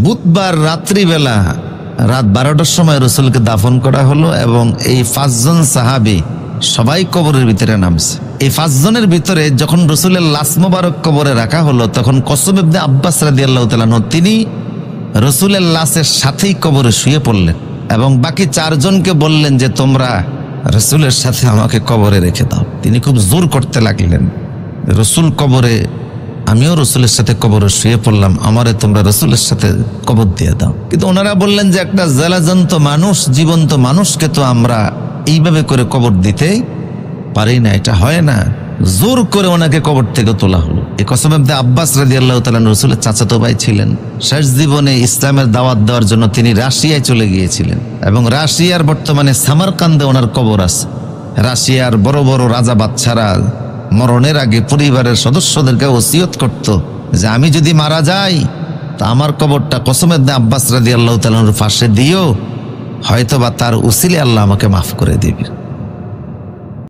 বুধবার রাত্রিবেলা রাত 12টার সময় রসুলকে দাফন করা হলো এবং এই 5 জন সাহাবী সবাই কবরের ভিতরে নামছে। এই 5 জনের ভিতরে যখন রসুলের লাশ মোবারক কবরে রাখা হলো তখন কসম ইবনে আব্বাস রাদিয়াল্লাহু তাআলা আনহু তিনি রসুলের লাশের সাথেই কবরে শুয়ে পড়লেন এবং বাকি 4 জনকে বললেন যে তোমরা রসুলের সাথে আমাকে কবরে রেখে দাও। তিনি খুব জোর করতে লাগলেন, রসুল কবরে, আমিও রসুলের সাথে কবরে শুয়ে পড়লাম, আমারে তোমরা রসুলের সাথে কবর দিয়ে দাও। কিন্তু ওনারা বললেন যে একটা জেলাজন্ত মানুষ, জীবন্ত মানুষকে তো আমরা এইভাবে করে কবর দিতে পারি না, এটা হয় না। জোর করে ওনাকে কবর থেকে তোলা হলো। এই কসম ইবনে আব্বাস রাদিয়াল্লাহু তাআলা রসুলের চাচাতো ভাই ছিলেন। শেষ জীবনে ইসলামের দাওয়াত দেওয়ার জন্য তিনি রাশিয়ায় চলে গিয়েছিলেন এবং রাশিয়ার বর্তমানে সামারকান্দে ওনার কবর আছে। রাশিয়ার বড় বড় রাজা বাদশারা মরণের আগে পরিবারের সদস্যদেরকে ওসিয়ত করত যে আমি যদি মারা যাই তা আমার কবরটা কসম ইবনে আব্বাস রাদিয়াল্লাহু তাআলার পাশে দিও, হয়তোবা তার উসিলে আল্লাহ আমাকে মাফ করে দিবে।